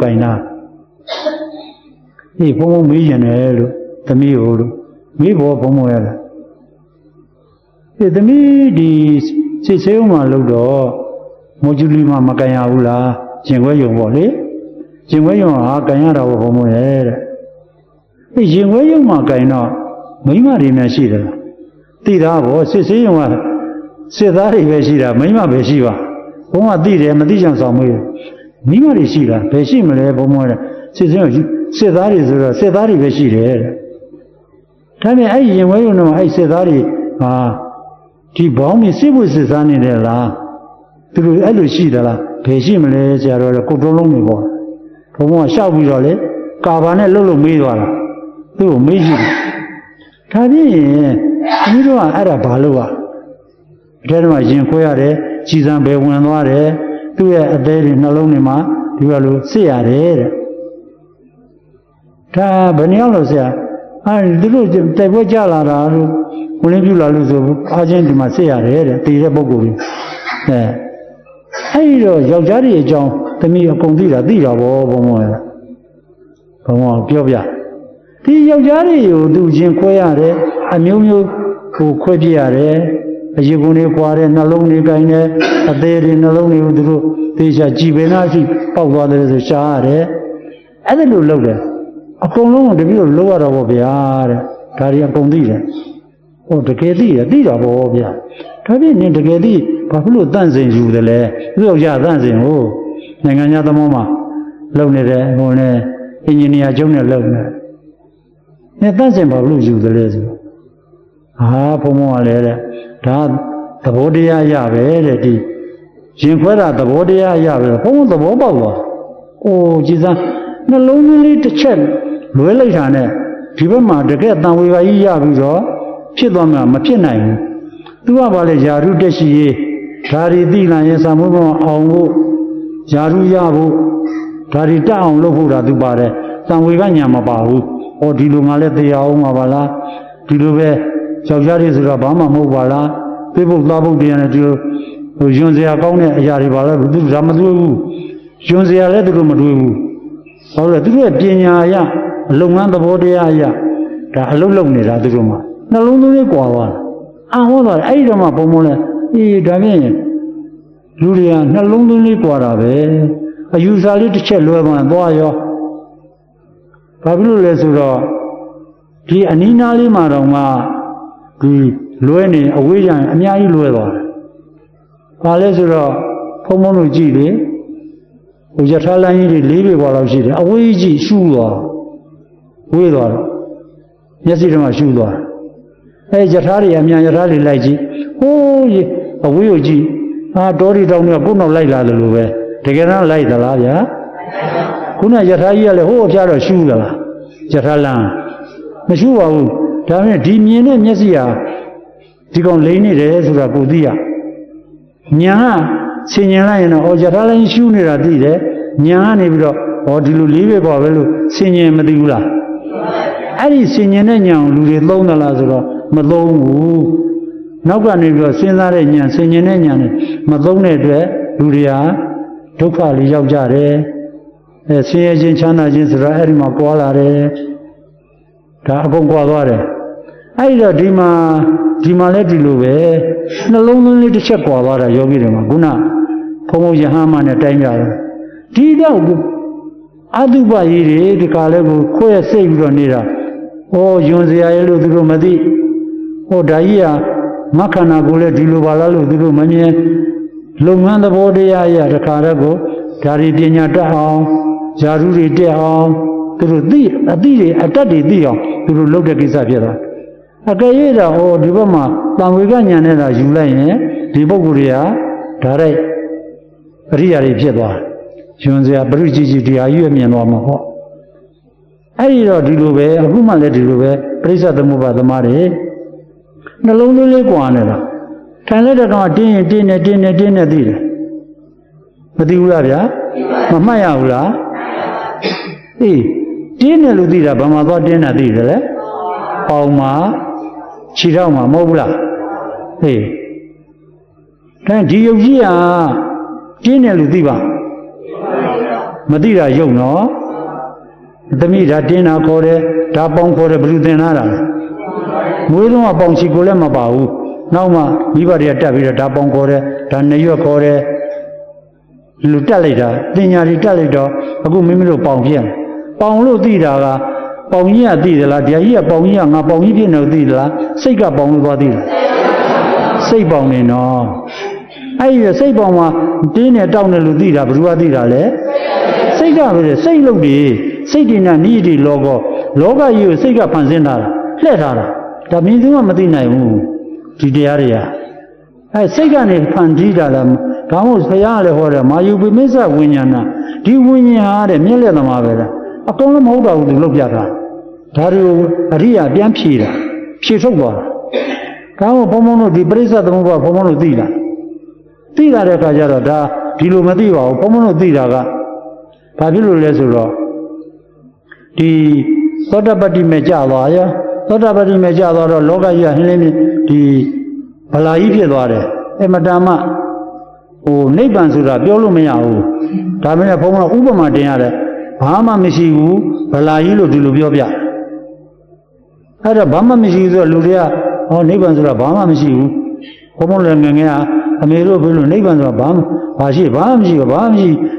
ကိုင်နာဒီဘုံဘုံမေးရင်လည်းလို့သမီးဟိုလို့မေးဖို့ဘုံဘုံရတာဒီသမီးဒီစစ်ဆေးဥမှာလို့တော့မောကျူလီမှာမကန်ရဘူးလားရှင်ခွဲယုံပေါ့လေရှင်ခွဲယုံဟာကန်ရတာဘုံဘုံရဲ့တဲ့ဒီရှင်ခွဲယုံမှာကန်တော့မိမတွေများရှိတယ်သိတာဘောစစ်ဆေးယုံကစစ်သားတွေပဲရှိတာမိမပဲရှိပါဘုံကသိတယ်မသိချင်ဆောင်မေးမိမတွေရှိလားဘယ်ရှိမလဲဘုံဘုံတဲ့စစ်ဆေးယုံစစ်သားတွေဆိုတော့စစ်သားတွေပဲရှိတယ်တဲ့ဒါနဲ့အဲ့ရင်ဝဲယုံတော့အဲ့စစ်သားတွေဟာဒီဘောင်းကြီးစစ်ဖို့စစ်စားနေတယ်လားသူတို့အဲ့လိုရှိသလားဘယ်ရှိမလဲဆရာတော်ကကုတ်တုံးလုံးနေပေါ့ဘုံဘုံကရှောက်ပြီးတော့လေကာဘာနဲ့လှုပ်လို့မေးသွားတာသူ့ကိုမေးကြည့်တယ်ဒါဖြင့်အမျိုးတို့ကအဲ့ဒါဘာလို့อ่ะအထဲမှာရင်ခွဲရတယ်ကြည်စံပဲဝင်သွားတယ်သူ့ရဲ့အသေးတွေနှလုံးတွေမှာဒီလိုစစ်ရတယ်တဲ့ဒါဘယ်နည်းလို့ဆရာသူတို့တိုက်ပွဲကြလာတာလို့ဝင်လင်းပြလာလို့ဆိုအားချင်းဒီမှာစစ်ရတယ်တဲ့တည်တဲ့ပုဂ္ဂိုလ်ကြီးအဲ့ဒီတော့ယောက်ျားတွေအကြောင်းသမီးအကုန်သိတာဗောဘုံဘုံပြောပြဒီယောက်ျားတွေကိုသူချင်းခွဲရတယ်အမျိုးမျိုးကိုခွဲပြရတယ်အရေကုန်တွေခွာတယ်နှလုံးတွေကိုင်းတယ်အသေးတွေနှလုံးတွေကိုသူတို့သေချာကြည်ပင်နာရှိပေါက်သွားတယ်ဆိုရှားရတယ်အဲ့ဒါလိုလုပ်တယ်အကုန်လုံးကိုတပည့်တို့လုပ်ရတော့ဗောဗျာတဲ့ဒါတွေအကုန်သိတယ်ဟိုတကယ်သိတာဗောဗျာဒါဖြင့်နင်တကယ်သိဘာဖြစ်လို့တန့်စင်ယူတယ်လဲသူ့ယောက်ျားတန့်စင်ကိုနိုင်ငံခြားသမောမှာလုပ်နေတယ်ဟိုနဲ့အင်ဂျင်နီယာကျုံးနဲ့လုပ်နေတယ်တန့်စင်ဘာလို့ယူတယ်လဲဆိုဟာဘုံဘုံကလည်းတဲ့ဒါသဘောတရားရပဲတဲ့ဒီရင်ခွဲတာသဘောတရားရပဲဘုံသဘောပေါက်သွားအိုးကြည်စမ်းနှလုံးသွင်းလေးတစ်ချက်လွဲလိုက်တာနဲ့ဒီဘက်မှာတကယ်တန်ဝေပါကြီးရပြီးတော့ဖြစ်သွားမှာမဖြစ်နိုင်ဘူးသူကဘာလဲယာရုတက်ရှိရေးဓာရီတိလန်ရဲ့စာမုန်းအောင်ဖို့ယာရုရဖို့ဓာရီတက်အောင်လုပ်ဖို့တာသူပါတယ်တန်ဝေကညာမပါဘူးဟောဒီလိုငါလည်းတရားအောင်မှာပါလားဒီလိုပဲယောက်ျားတွေဆိုတော့ဘာမှမဟုတ်ပါလားသိဖို့သားဖို့တရားနဲ့ဒီလိုဟိုယွန်စရာကောင်းတဲ့အရာတွေပါလဲသူဒါမတွေ့ဘူးယွန်စရာလည်းသူတို့မတွေ့ဘူးဟောလေသူတို့ရဲ့ပညာအရအလုံငန်းသဘောတရားအရဒါအလုံးလုံးနေတာသူတို့မှာနှလုံးသွင်းလေးကွာသွားတာဟောသွားတယ်အဲ့ဒီတော့မှဘုံဘုံလဲဒါဖြင့်လူတွေကနှလုံးသွင်းလေးကွာတာပဲအယူဆလေးတစ်ချက်လွဲသွားရောဘာဖြစ်လို့လဲဆိုတော့ဒီအနီးနားလေးမှာတော့မှဒီလွဲနေအဝေးရရင်အများကြီးလွဲသွားတယ်ဘာလဲဆိုတော့ဘုံဘုံတို့ကြည့်လေဟိုရထားလမ်းကြီးတွေ၄ပေกว่าလောက်ရှိတယ်အဝေးကြီးရှူသွားဝေးသွားတော့မျက်စိထဲမှာရှူသွားအဲရထားတွေအမြန်ရထားတွေလိုက်ကြည့်ဟိုးအဝေးကိုကြည့်တောတွေတောင်တွေကကိုယ်နောက်လိုက်လာတယ်လို့ပဲတကယ်တော့လိုက်သလားဗျာခုနရထားကြီးကလည်းဟိုးအဖျားတော့ရှူသလားရထားလမ်းမရှူပါဘူးဒါပေမဲ့ဒီမြင်တဲ့မျက်စိဟာဒီကောင်လိမ့်နေတယ်ဆိုတာကိုသိရညာကဆင်ញင်လိုက်ရင်တော့ရထားလိုင်းရှူနေတာသိတယ်ညာကနေပြီးတော့ဒီလိုလေးပဲပေါ့ပဲလို့ဆင်ញင်မသိဘူးလားအဲ့ဒီဆင်ញင်တဲ့ညာကိုလူတွေသုံးသလားဆိုတော့မသုံးဘူးနောက်ကနေပြီးတော့စဉ်းစားတဲ့ညာဆင်ញင်တဲ့ညာနဲ့မသုံးတဲ့အတွက်လူတွေဟာဒုက္ခလေးရောက်ကြတယ်ဆင်းရဲခြင်းချမ်းသာခြင်းဆိုတာအဲ့ဒီမှာပွားလာတယ်ဒါအကုန်ကွာသွားတယ်အဲ့တော့ဒီမှာလည်းဒီလိုပဲနှလုံးသွင်းလေးတစ်ချက်ကွာသွားတာယောဂီတွေမှာခုနဘုံဘုံယဟန်မနဲ့တိုင်းကြတယ်ဒီတော့အတုပကြီးတွေဒီကားလေးကိုခွဲစိတ်ပြီးတော့နေတာယွန်စရာရဲ့လို့သူတို့မသိဒါကြီးကမခန္ဓာကိုယ်လည်းဒီလိုပါလားလို့သူတို့မမြင်လုပ်ငန်းသဘောတရားရတခါတည်းကိုဓာရီပညာတက်အောင်ဇာတုတွေတက်အောင်သူတို့သိအသိတွေအတတ်တွေသိအောင်သူတို့လုပ်တဲ့ကိစ္စဖြစ်တာအကယ်၍တော့ဒီဘက်မှာတန်ဝေကညာနဲ့သာယူလိုက်ရင်ဒီပုဂ္ဂိုလ်တွေကဓာတ်အရိယာတွေဖြစ်သွားယွန်စရာပရိจิจิတရားကြီးမြင်သွားမှာပေါ့အဲ့ဒီတော့ဒီလိုပဲအခုမှလည်းဒီလိုပဲပရိစ္ဆသမုပ္ပါသမားတွေနှလုံးသွင်းလေးကွာနေတာထိုင်လိုက်တဲ့ကောင်တင်းရင်တင်းနေသိတယ်မသိဘူးလားဗျာမမှတ်ရဘူးလားတင်းတယ်လို့သိတာဘာမှသွားတင်းတာသိတယ်လေပေါင်မှာခြေထောက်မှာမဟုတ်ဘူးလားဒါဒီယုတ်ကြီးဟာတင်းတယ်လို့သိပါမ မသိတာယုံနော်သမီးဒါတင်းတာခေါ်တယ်ဒါပေါင်းခေါ်တယ်ဘယ်လိုသင်လာတာလဲမွေးလုံးကပေါင်းချီကိုလည်းမပါဘူးနောက်မှမိဘတွေကတက်ပြီးတော့ဒါပေါင်းခေါ်တယ်ဒါနှရွက်ခေါ်တယ်လူတက်လိုက်တာတင်ညာတွေတက်လိုက်တော့အခုမိမိတို့ပေါင်းဖြစ်ပေါင်းလို့သိတာကပေါင်းကြီးကသိသလားတရားကြီးကပေါင်းကြီးကငါပေါင်းကြီးဖြစ်နေသိသလားစိတ်ကပေါင်းလို့သွားသိလားစိတ်ပေါင်းနေနော်အဲ့ဒီစိတ်ပေါင်းမှာတင်းနဲ့တောက်နေလို့သိတာဘယ်သူကသိတာလဲစိတ်ကပဲစိတ်လုပ်ပြီးစိတ်တွေနဲ့နိတိလောကကြီးကိုစိတ်ကဖန်ဆင်းတာလှည့်ထားတာဒါမြင်သူကမသိနိုင်ဘူးဒီတရားတွေကအဲစိတ်ကနေဖန်တီးတာလားဒါမှမဟုတ်ဘုရားလည်းဟောတယ်မာယုပိမိစ္ဆဝိညာဏဒီဝိညာဉ်ဟာတဲ့မျက်လက်သမားပဲလားအကုန်လုံးမဟုတ်တော့ဘူးသူလုပ်ပြတာဒါတွေကိုအရိယာပြန်ဖြေတာဖြေထုတ်သွားတာဒါမှဘုံဘုံတို့ဒီပရိစ္ဆသမုပ္ပါဘုံဘုံတို့သိလားသိလာတဲ့အခါကျတော့ဒါဒီလိုမသိပါဘူးဘုံဘုံတို့သိတာကဘာဖြစ်လို့လဲဆိုတော့ဒီသောတပတ္တိမဲ့ကြသွားရောသောတပတ္တိမဲ့ကြသွားတော့လောကကြီးကဟင်းလင်းဒီဗလာကြီးဖြစ်သွားတယ်အမတန်မှနိဗ္ဗာန်ဆိုတာပြောလို့မရဘူးဒါပေမဲ့ဘုံဘုံဥပမာတင်ရတယ်ဘာမှမရှိဘူးဗလာကြီးလို့ဒီလိုပြောပြအဲ့တော့ဘာမှမရှိဘူးဆိုတော့လူတွေကနိဗ္ဗာန်ဆိုတာဘာမှမရှိဘူးဘုံဘုံလည်းငငယ်ကအမေတို့ပြောလို့နိဗ္ဗာန်ဆိုတာဘာမှမရှိဘူးဘာမှမရှိ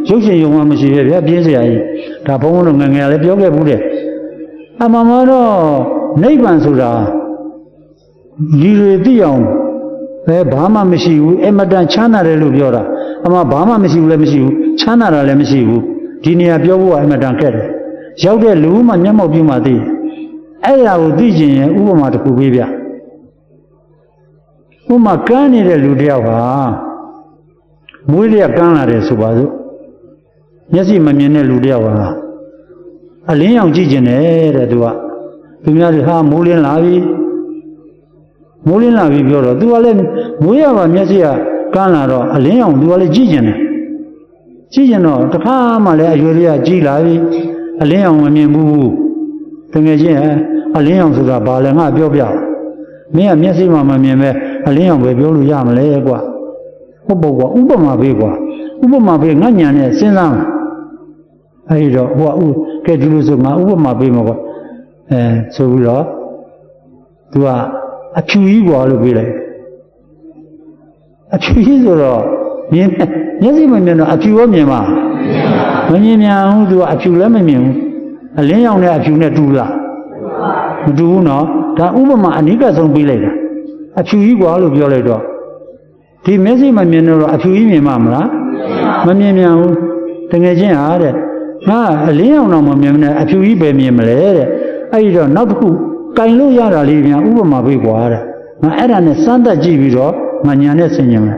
ရုပ်ရှင်ယုံမှမရှိပဲဗျာပြင်းစရာကြီးဒါဘုံဘုံတို့ငငယ်လည်းပြောခဲ့ဘူးတဲ့အမှန်မှတော့နိဗ္ဗာန်ဆိုတာလူတွေသိအောင်ဘာမှမရှိဘူးအမတန်ချမ်းသာတယ်လို့ပြောတာအမှဘာမှမရှိဘူးလည်းမရှိဘူးချမ်းသာတာလည်းမရှိဘူးဒီနေရာပြောဖို့ကအမတန်ခက်တယ်ရောက်တဲ့လူမှမျက်မှောက်ပြုမှသိအဲ့ဒါကိုသိကျင်ရင်ဥပမာတစ်ခုပေးပြဥပမာကန်းနေတဲ့လူတယောက်ဟာမွေးလျက်ကန်းလာတယ်ဆိုပါစို့မျက်စိမမြင်တဲ့လူတယောက်ဟာအလင်းရောင်ကြည့်ကျင်တယ်တဲ့သူများတွေဟာမိုးလင်းလာပြီပြောတော့သူကလည်းမွေးရပါမျက်စိကကန်းလာတော့အလင်းရောင်သူကလည်းကြည့်ကျင်တယ်ကြည့်ကျင်တော့တစ်ခါမှလည်းအရွယ်လေးကကြည့်လာပြီအလင်းရောင်မမြင်ဘူးတကယ်ချင်းအလင်းရောင်ဆိုတာဘာလဲငါပြောပြမင်းကမျက်စိမှမမြင်ပဲအလင်းရောင်ပဲပြောလို့ရမလဲကွာဟုတ်ပေါ့ကွာဥပမာပေးကွာဥပမာပေးငါညာနဲ့စဉ်းစားအဲဒီတော့ဟိုကဲဒီလိုဆိုငါဥပမာပေးမှာကွာဆိုပြီးတော့သူကအဖြူကြီးကွာလို့ပြောလိုက်အဖြူကြီးဆိုတော့မြင်မျက်စိမမြင်တော့အဖြူရောမြင်မှာမမြင်မြန်ဘူးသူကအဖြူလည်းမမြင်ဘူးအလင်းရောင်နဲ့အဖြူနဲ့တူလားမတူဘူးနော်ဒါဥပမာအနိကဆုံးပေးလိုက်တာအဖြူကြီးကွာလို့ပြောလိုက်တော့ဒီမျက်စိမမြင်တော့အဖြူကြီးမြင်မှာမလားမမြင်မြန်ဘူးတကယ်ချင်းဟာတဲ့ငါအလင်းရောင်တော့မမြင်နဲ့အဖြူကြီးပဲမြင်မလဲတဲ့အဲ့ဒီတော့နောက်တစ်ခုကင်လို့ရတာလေးပြန်ဥပမာပေးကွာတဲ့ငါအဲ့ဒါနဲ့စမ်းသပ်ကြည့်ပြီးတော့ငါညာနဲ့ဆင်ញင်မယ်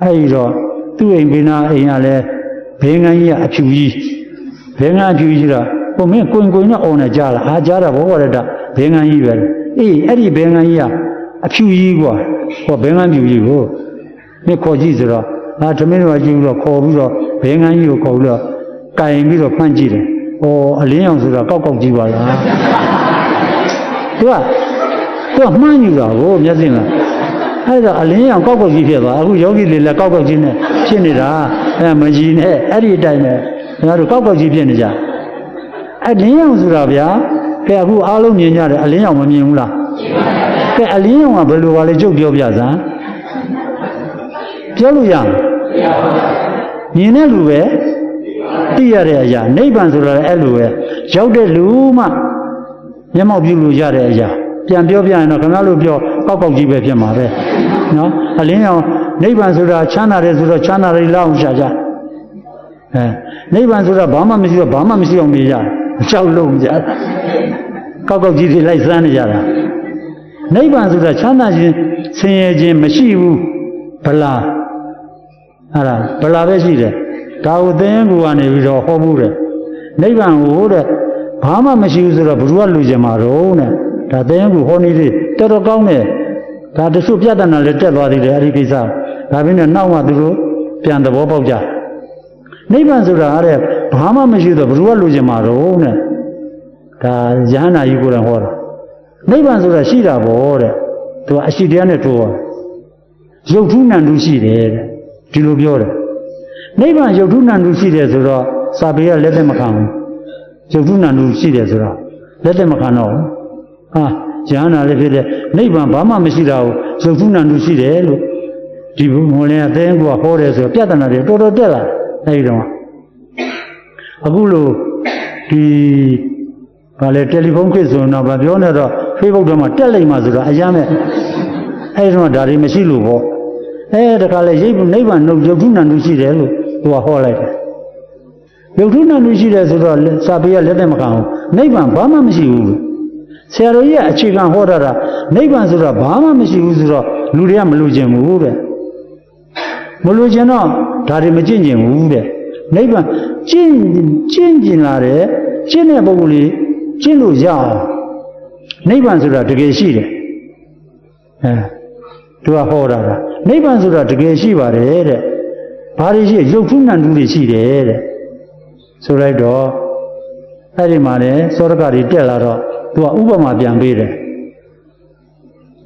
အဲ့ဒီတော့သူ့အိမ်ဘေးနာအိမ်ကလည်းဘေးငန်းကြီးကအဖြူကြီးဘေးငန်းအဖြူကြီးတော့ဟိုမင်းကိုင်နဲ့အော်နေကြလားအားကြတာဘောရတာဘေးငန်းကြီးပဲအေးအဲ့ဒီဘေးငန်းကြီးကအဖြူကြီးကွာဟောဘေးငန်းဖြူကြီးကိုမင်းခေါ်ကြည့်ဆိုတော့ဓမင်းတော်ကြည့်ပြီးတော့ခေါ်ပြီးတော့ဘေးငန်းကြီးကိုခေါ်ပြီးတော့ကင်ပြီးတော့ဖန့်ကြည့်တယ်ဟောအလင်းရောင်ဆိုတာကောက်ကြည့်ပါလားသူကမှန်းယူတာကိုမျက်စိမှာအဲ့ဒါအလင်းရောင်ကောက်ကြည့်ဖြစ်သွားအခုယောဂီတွေလည်းကောက်ကြည့်နေဖြစ်နေတာမကြီးနဲ့အဲ့ဒီအတိုင်းပဲငါတို့ကောက်ကြည့်ဖြစ်နေကြအလင်းရောင်ဆိုတာဗျာကဲအခုအားလုံးမြင်ကြတယ်အလင်းရောင်မမြင်ဘူးလားကဲအလင်းရောင်ကဘယ်လိုပါလဲကြုတ်ပြောပြစမ်းပြောလို့ရမလားမြင်တဲ့လူပဲသိရတဲ့အရာနိဗ္ဗာန်ဆိုတာလည်းအဲ့လိုပဲရောက်တဲ့လူမှမျက်မှောက်ပြုလို့ရတဲ့အရာပြန်ပြောပြရင်တော့ခင်ဗျားတို့ပြောကောက်ကြည့်ပဲဖြစ်မှာပဲနော်အလင်းရောင်နိဗ္ဗာန်ဆိုတာချမ်းသာတယ်ဆိုတော့ချမ်းသာတယ်လောက်ရှာကြနိဗ္ဗာန်ဆိုတာဘာမှမရှိတော့ဘာမှမရှိအောင်နေကြအကြောက်လုံးကြကောက်ကြည့်တွေလိုက်စမ်းနေကြတာနိဗ္ဗာန်ဆိုတာချမ်းသာခြင်းဆင်းရဲခြင်းမရှိဘူးဗလားအဲ့ဒါဗလားပဲရှိတယ်ဒါကိုသင်္ကူကနေပြီးတော့ဟောမှုတယ်နိဗ္ဗာန်ကိုတဲ့ဘာမှမရှိဘူးဆိုတော့ဘ누구ကလူကျင်မှာတော့တဲ့ဒါသင်္ကူဟောနေသေးတော်တော်ကောင်းတယ်ဒါတချို့ပြဿနာလည်းတက်သွားသေးတယ်အဲ့ဒီကိစ္စဒါပြင်းနဲ့နောက်မှသူတို့ပြန်သဘောပေါက်ကြနိဗ္ဗာန်ဆိုတာတဲ့ဘာမှမရှိတော့ဘ누구ကလူကျင်မှာတော့တဲ့ဒါယဟန္တာကြီးကိုယ်တိုင်ဟောတာနိဗ္ဗာန်ဆိုတာရှိတာပေါ့တဲ့သူကအရှိတရားနဲ့တိုးတယ်ရုပ်ထုနံထုရှိတယ်တဲ့ဒီလိုပြောတယ်နိဗ္ဗာန်ရုပ်ထုနံထုရှိတယ်ဆိုတော့ စာပေကလက်သက်မခံဘူးရုပ်ထုနာနုရှိတယ်ဆိုတော့လက်သက်မခံတော့ဟာဉာဏ်နာလည်းဖြစ်တဲ့နိဗ္ဗာန်ဘာမှမရှိတာကိုရုပ်ထုနာနုရှိတယ်လို့ဒီဘုံလင်းအသိဉာဏ်ကဟောတယ်ဆိုတော့ပြဿနာတွေတော်တော်တက်လာအဲဒီတော့အခုလို့ဒီဗာလေတယ်လီဖုန်းခေတ်ဆိုတော့ဗာပြောနေတော့ Facebook ထဲမှာတက်လိုက်မှဆိုတော့အရမ်းမဲ့အဲဒီတော့ဒါတွေမရှိလို့ပေါ့တခါလေရိပ်နိဗ္ဗာန်နှုတ်ရုပ်ထုနာနုရှိတယ်လို့သူကဟောလိုက်တယ်ရုပ်ထုနာနုရှိတယ်ဆိုတော့စာပေကလက်သက်မခံဘူးနိဗ္ဗာန်ဘာမှမရှိဘူးလို့ဆရာတော်ကြီးကအခြေခံဟောတာနိဗ္ဗာန်ဆိုတော့ဘာမှမရှိဘူးဆိုတော့လူတွေကမလို့ကျင်ဘူးတဲ့မလို့ကျင်တော့ဒါတွေမကျင့်ကျင်ဘူးတဲ့နိဗ္ဗာန်ကျင့်လာတယ်ကျင့်တဲ့ပုဂ္ဂိုလ်လေးကျင့်လို့ရအောင်နိဗ္ဗာန်ဆိုတာတကယ်ရှိတယ်သူကဟောတာနိဗ္ဗာန်ဆိုတာတကယ်ရှိပါတယ်တဲ့ဘာတွေရှိရုပ်ထုနံထုတွေရှိတယ်တဲ့ဆိုလိုက်တော့အဲ့ဒီမှာလည်းသောရကတွေတက်လာတော့သူကဥပမာပြန်ပေးတယ်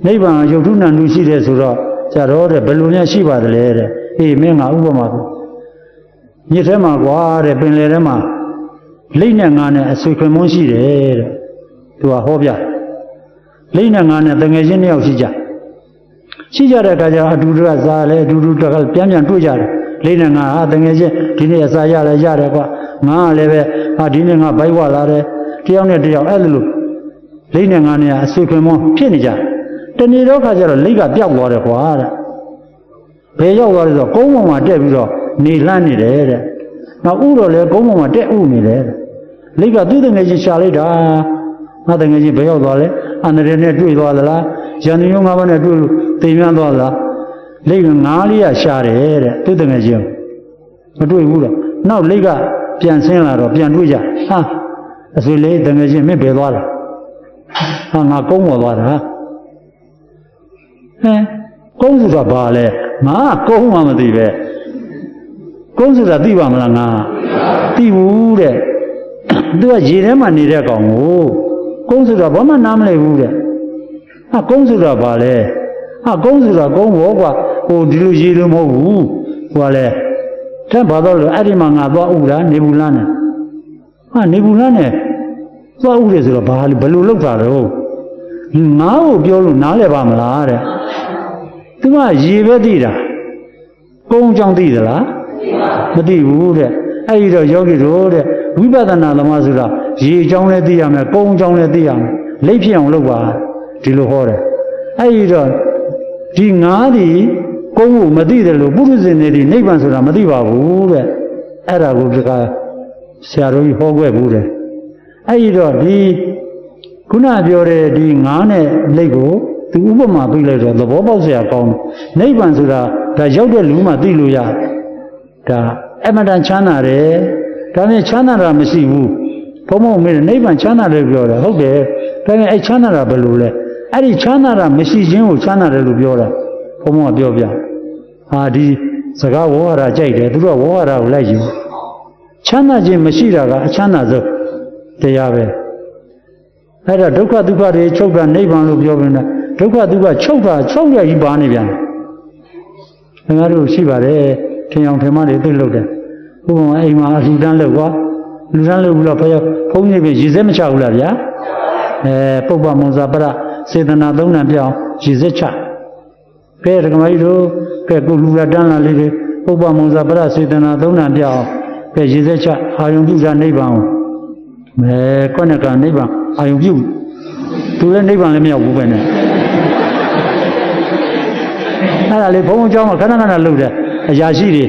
နိဗ္ဗာန်ရုပ်ထုနံထုရှိတယ်ဆိုတော့ဆရာတော်တဲ့ဘယ်လိုများရှိပါသလဲတဲ့အေးမင်းကဥပမာကိုညစ်ထဲမှာကွာတဲ့ပင်လယ်ထဲမှာလိမ့်နဲ့ငါနဲ့အဆွေခွင်မုန်းရှိတယ်တဲ့သူကဟောပြလိမ့်နဲ့ငါနဲ့တငယ်ချင်းနှစ်ယောက်ရှိကြတဲ့အခါကျအတူတူကစားလဲအတူတူတကပြန်တွေ့ကြတယ်လိမ့်နဲ့ငါဟာတငယ်ချင်းဒီနေ့အစားရတယ်ကွာငါကလည်းပဲဟာဒီနေ့ငါဘိုက်ဝလာတယ်တယောက်နဲ့တယောက်အဲ့လိုလိမ့်နဲ့ငါနဲ့အဆွေခွင်မုန်းဖြစ်နေကြတနေ့တော့ခါကျတော့လိမ့်ကပျောက်သွားတယ်ကွာတဲ့ဘယ်ရောက်သွားလဲဆိုတော့ကုန်းပေါ်မှာတက်ပြီးတော့နေလှမ်းနေတယ်တဲ့နောက်ဥတော့လေကုန်းပေါ်မှာတက်ဥနေတယ်လိမ့်ကသူ့တငယ်ချင်းရှာလိုက်တာငါတငယ်ချင်းဘယ်ရောက်သွားလဲအန္တရာယ်နဲ့တွေ့သွားသလားရန်သူရုံးငါးပါးနဲ့တွေ့လို့တိမ်မြန်းသွားသလားလိမ့်ကငါးလေးရရှာတယ်တဲ့သူ့တငယ်ချင်းမတွေ့ဘူးတော့နောက်လိမ့်ကပြန်ဆင်းလာတော့ပြန်တွေ့ကြဟာအဆွေလေးတငယ်ချင်းမင်းဘယ်သွားလဲဟာငါကုန်းပေါ်သွားတာကုန်းဆိုတာဘာလဲငါကုန်းမှမသိပဲကုန်းဆိုတာသိပါမလားငါသိဘူးတဲ့သူကရေထဲမှာနေတဲ့ကောင်ကိုကုန်းဆိုတာဘာမှနားမလည်ဘူးတဲ့ဟာကုန်းဆိုတာဘာလဲဟာကုန်းဆိုတာကုန်းဘောကွာဟိုဒီလိုရေလိုမဟုတ်ဘူးဟိုကလေတဲ့ဘာတော့လို့အဲ့ဒီမှာငါသွားဥတာနေဘူးလားနဲ့ဟာနေဘူးလားနဲ့သွားဥတယ်ဆိုတော့ဘာဘယ်လိုလုပ်တာတော့ငါ့ကိုပြောလို့နားလည်ပါမလားတဲ့သူကရေပဲသိတာကုန်းကြောင့်သိသလားမသိဘူးတဲ့အဲ့ဒီတော့ယောဂီတို့တဲ့ဝိပဿနာသမားဆိုတာရေအကြောင်းလည်းသိရမယ်ကုန်းအကြောင်းလည်းသိရမယ်လိပ်ဖြစ်အောင်လုပ်ပါဒီလိုဟောတယ်အဲ့ဒီတော့ဒီငါးဒီကုန်းကိုမသိတယ်လို့ပုရုဇဉ်တွေဒီနိဗ္ဗာန်ဆိုတာမသိပါဘူးတဲ့အဲ့ဒါကိုဒီကဆရာတော်ကြီးဟောခဲ့ဘူးတဲ့အဲ့ဒီတော့ဒီခုနပြောတဲ့ဒီငါးနဲ့လိပ်ကိုသူဥပမာပြလိုက်တော့သဘောပေါက်စရာကောင်းတယ်နိဗ္ဗာန်ဆိုတာဒါရောက်တဲ့လူမှသိလို့ရတယ်ဒါအမှန်တန်ချမ်းသာတယ်ဒါနဲ့ချမ်းသာတာမရှိဘူးဘုံဘုံမေးတယ်နိဗ္ဗာန်ချမ်းသာတယ်ပြောတာဟုတ်တယ်ဒါနဲ့အဲ့ချမ်းသာတာဘယ်လိုလဲအဲ့ဒီချမ်းသာတာမရှိခြင်းကိုချမ်းသာတယ်လို့ပြောတာဘုံဘုံကပြောပြဟာဒီစကားဝေါ်ဟာရကြိုက်တယ်သူတို့ကဝေါ်ဟာရကိုလိုက်ယူချမ်းသာခြင်းမရှိတာကအချမ်းသာဆုံးတရားပဲအဲ့ဒါဒုက္ခဒုက္ခတွေချုပ်တာနိဗ္ဗာန်လို့ပြောနေတာဒုက္ခဒုက္ခချုပ်ရကြီးပါနေပြန်တယ်ငါတို့ရှိပါတယ်ထင်အောင်ထင်မှတွေသိလို့တယ်ဘုံအိမ်မှာအလှူဒန်းလုပ်ကွာလူဒန်းလုပ်ပြီးတော့ဘုန်းကြီးပဲရည်စက်မချဘူးလားဗျာပုပ္ပမုံဇာပရစေတနာသုံးဏပြောင်းရည်စက်ချကဲဒကမကြီးတို့ကဲကိုလူရတန်းလာလေးတွေပုပ္ပမုံဇာပရစေတနာသုံးဏပြောင်းကဲရည်စက်ချအာယုံပြုတာနိဗ္ဗာန်ကိုခေါနဲ့ကနိဗ္ဗာန်အာယုံပြုသူလည်းနိဗ္ဗာန်လည်းမရောက်ဘူးပဲနဲ့အဲ့ဒါလေဘုံเจ้าမှာခဏခဏလှုပ်တယ်အရာရှိတွေ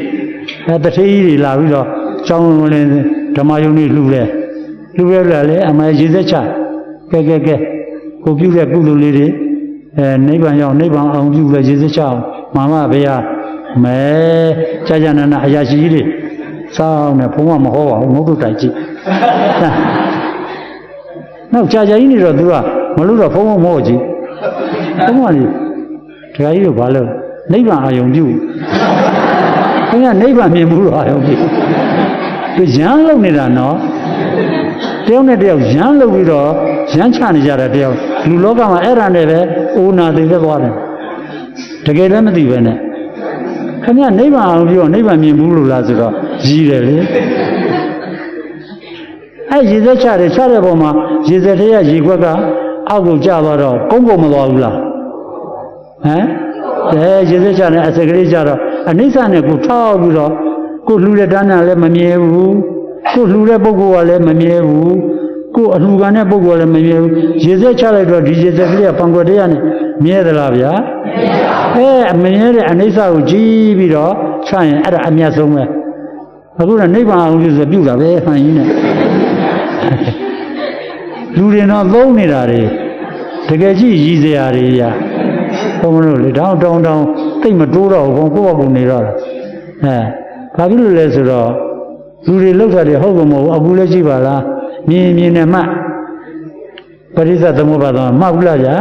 တထေးကြီးတွေလာပြီးတော့ကျောင်းဝင်ဓမ္မယုံတွေလှူတယ်လေအမေရေသက်ချကဲကိုပြုတဲ့ကုသိုလ်လေးတွေနိဗ္ဗာန်ရောက်နိဗ္ဗာန်အောင်ပြုလဲရေသက်ချအောင်မာမဘေးကမဲကြာနာနာအရာရှိကြီးတွေစောင်းနေဘုံကမဟောပါဘူးငုတ်တုတ်တိုက်ကြည့်နောက်ကြာကြီးနေတော့သူကမလို့တော့ဘုံမဟောကြည့်ဘုံကလေဒကာကြီးတို့ဘာလို့နိဗ္ဗာန်အာယုံပြုခင်ဗျာနိဗ္ဗာန်မြင်မှုတော့အာယုံပြုသူရမ်းလုံနေတာနော်တယောက်နဲ့တယောက်ရမ်းလုံပြီးတော့ရမ်းချနေကြတာတယောက်လူလောကမှာအဲ့ဒါနဲ့ပဲအိုနာသိသက်သွားတယ်တကယ်လည်းမသိပဲနဲ့ခင်ဗျာနိဗ္ဗာန်အာယုံပြုတော့နိဗ္ဗာန်မြင်ဘူးလို့လားဆိုတော့ရည်တယ်လေ ရေစက်ချတဲ့ပုံမှာရေစက်ထဲကရေခွက်ကအောက်ကိုကျသွားတော့ကုန်းကုန်မသွားဘူးလားဟမ်ရေစက်ချတဲ့အစကလေးကျတော့အနိစ္စနဲ့ကိုထောက်ပြီးတော့ကိုလှူတဲ့တန်းနဲ့လည်းမမြဲဘူးကိုလှူတဲ့ပုဂ္ဂိုလ်ကလည်းမမြဲဘူးကိုအလှူခံတဲ့ပုဂ္ဂိုလ်ကလည်းမမြဲဘူးရေစက်ချလိုက်တော့ဒီရေစက်ကလေးကပံကွက်တရားနဲ့မြဲသလားဗျာမမြဲတဲ့အနိစ္စကိုကြည့်ပြီးတော့ချရင်အဲ့ဒါအမြတ်ဆုံးပဲအခုတော့နိဗ္ဗာန်အောင်လို့ဆိုပြုတာပဲဟန်ကြီးနဲ့လူတွေတော့သုံးနေတာတွေတကယ်ကြည့်ရည်စရာတွေရဘုံမလို့လေတောင်းတိတ်မတိုးတော့ဘူးကိုယ့်ဘက်ကနေတော့ဘာဖြစ်လို့လဲဆိုတော့လူတွေလောက်တာတွေဟုတ်ကမဟုတ်အခုလည်းကြည့်ပါလားမြင်နဲ့မှပရိသတ်သမုပ္ပါဒ်မှတ်ဘူးလားဗျာ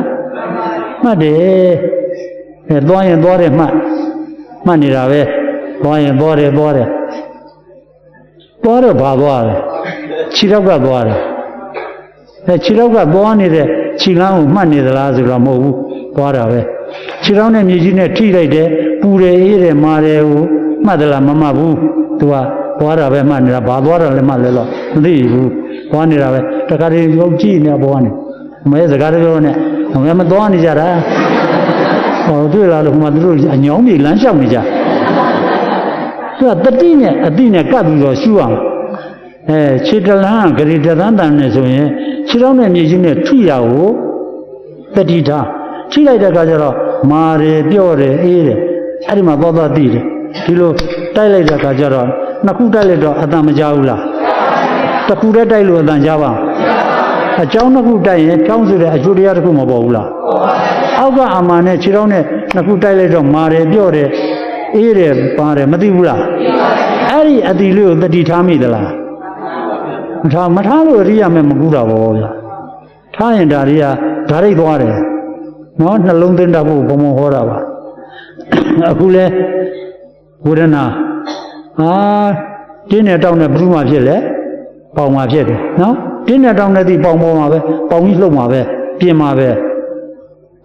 မှတ်တယ်သွားရင်သွားတယ်မှတ်နေတာပဲသွားရင်သွားတယ်သွားတော့ဘာသွားလဲခြေထောက်ကသွားတယ်ခြေထောက်ကသွားနေတဲ့ခြေလမ်းကိုမှတ်နေသလားဆိုတော့မဟုတ်ဘူးသွားတာပဲခြေထောက်နဲ့မြေကြီးနဲ့ထိလိုက်တယ်ပူတယ်အေးတယ်မာတယ်ကိုမှတ်သလားမမှတ်ဘူးသူကသွားတာပဲမှတ်နေတာဘာသွားတာလဲမှတ်လဲတော့မသိဘူးသွားနေတာပဲတခါတည်းရုပ်ကြည့်နေပေါ်ကနေမဲစကားပြောနဲ့မသွားနေကြတာဟောတွေ့လာလို့ဟိုမှာသူတို့အညောင်းကြီးလမ်းလျှောက်နေကြသူကတတိနဲ့အတိနဲ့ကပ်ပြီးတော့ရှူအောင်ခြေတလန်းဂရိတသန်းတန်နဲ့ဆိုရင်ခြေထောက်နဲ့မြေကြီးနဲ့ထိရကိုတတိထားထိလိုက်တဲ့အခါကျတော့မာတယ်ပြော့တယ်အေးတယ်အဲ့ဒီမှာသွားသိတယ်ဒီလိုတိုက်လိုက်တဲ့အခါကျတော့နှစ်ခုတိုက်လိုက်တော့အတန်မကြဘူးလားတစ်ခုတည်းတိုက်လို့အတန်ကြပါအကြောင်းနှစ်ခုတိုက်ရင်ကြောင်းဆိုတဲ့အကျိုးတရားတစ်ခုမပေါ်ဘူးလားအောက်ကအမှန်နဲ့ခြေထောက်နဲ့နှစ်ခုတိုက်လိုက်တော့မာတယ်ပြော့တယ်အေးတယ်ပါတယ်မသိဘူးလားအဲ့ဒီအတိလေးကိုတတိထားမိသလားမထားလို့အရိယာမဲ့မကူတာပေါ့ဗျာထားရင်ဒါတွေကဓာရိတ်သွားတယ်နော်နှလုံးသွင်းတတ်ဖို့ဘုံဘုံဟောတာပါအခုလဲဝေဒနာတင်းနဲ့တောင်းနဲ့ဘယ်သူမှဖြစ်လဲပေါင်မှဖြစ်တယ်နော်တင်းနဲ့တောင်းနဲ့ဒီပေါင်ပေါ်မှာပဲပေါင်ကြီးလှုပ်မှာပဲပြင်မှာပဲဒါ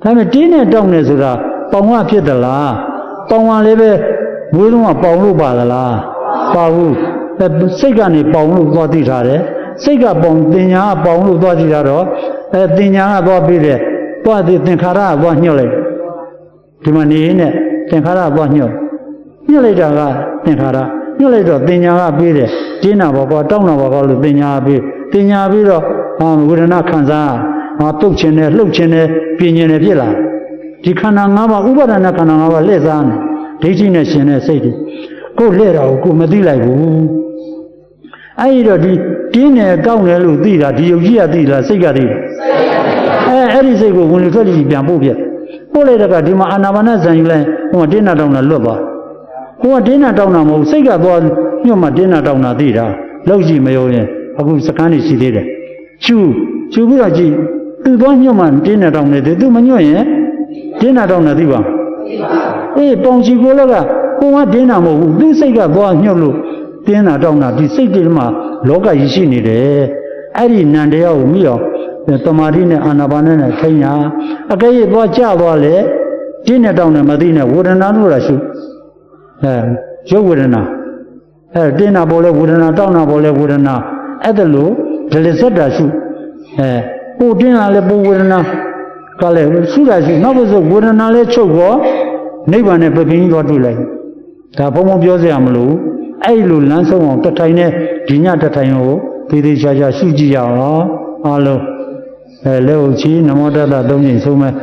ပေမဲ့တင်းနဲ့တောင်းနဲ့ဆိုတာပေါင်ကဖြစ်သလားပေါင်ကလည်းပဲမွေးလုံးကပေါင်လို့ပါသလားပါဘူးစိတ်ကနေပေါင်လို့သွားသိထားတယ်စိတ်ကပေါင်တင်ညာကပေါင်လို့သွားကြည့်တာတော့တင်ညာကသွားပြီးတယ်သွားသည်သင်္ခါရကသွားညှို့လိုက်ဒီမှာနေနဲ့သင်္ခါရကသွားညှို့လိုက်တာကသင်္ခါရညှို့လိုက်တော့တင်ညာကပြီးတယ်တင်းတာဘောကောတောင်းတာဘောကောလို့တင်ညာပြီးတော့ဝေဒနာခံစားတုတ်ခြင်းနဲ့လှုပ်ခြင်းနဲ့ပြင်းခြင်းနဲ့ဖြစ်လာဒီခန္ဓာ၅ပါးဥပါဒနာခန္ဓာ၅ပါးလှည့်စားနေဒိဋ္ဌိနဲ့ရှင်တဲ့စိတ်တွေကိုလှည့်တာကိုမသိလိုက်ဘူးအဲ့တော့ဒီတင်းတယ်ကောက်တယ်လို့သိတာဒီယုတ်ကြီးကသိလားစိတ်ကသိလားအဲ့ဒီစိတ်ကိုဝင်လေထွက်ကြည့်ပြန်ပို့ပြပို့လိုက်တဲ့ကဒီမှာအာနာပါနဇံယူလိုက်ဟိုကတင်းနာတောင်းတာလွတ်သွားဟိုကတင်းနာတောင်းတာမဟုတ်စိတ်ကသွားညွတ်မှတင်းနာတောင်းတာသိတာလောက်ကြည့်မယုံရင်အခုစကန်းနေရှိသေးတယ်ချူပြီးတော့ကြည့်သူသွားညွတ်မှတင်းနာတောင်းနေတယ်သူမညွတ်ရင်တင်းနာတောင်းတာသိပါပေါင်ချီကိုလည်းကဟိုကတင်းနာမဟုတ်ဘူးသူစိတ်ကသွားညွတ်လို့တင်းနာတောင်းတာဒီစိတ်တွေမှာလောကကြီးရှိနေတယ်အဲ့ဒီနံတရားကိုမိအောင်တမာတိနဲ့အာနာပါနနဲ့ထိညာအကဲ့သွားကြသွားလေတင်းနဲ့တောင်းနဲ့မသိနဲ့ဝေဒနာလို့ရရှုရုပ်ဝေဒနာတင်းနာပေါ်လဲဝေဒနာတောင်းနာပေါ်လဲဝေဒနာအဲ့ဒါလို့ဒလစက်တာရှုပို့တင်းလာလဲပို့ဝေဒနာကလည်းရှုတာရှုနောက်ဘဆိုဝေဒနာလဲချုပ်တော့နိဗ္ဗာန်နဲ့ပြပြင်းသွားတွေ့လိုက်ဒါဘုံဘုံပြောစရာမလိုအဲ့လိုလမ်းဆုံးအောင်တထိုင်နဲ့ဒီညတထိုင်ကိုသေးသေးချာချာရှုကြည့်ရအောင်အားလုံးလက်ဟုတ်ချီနမောတတသုံးချိန်ဆုံးမဲ့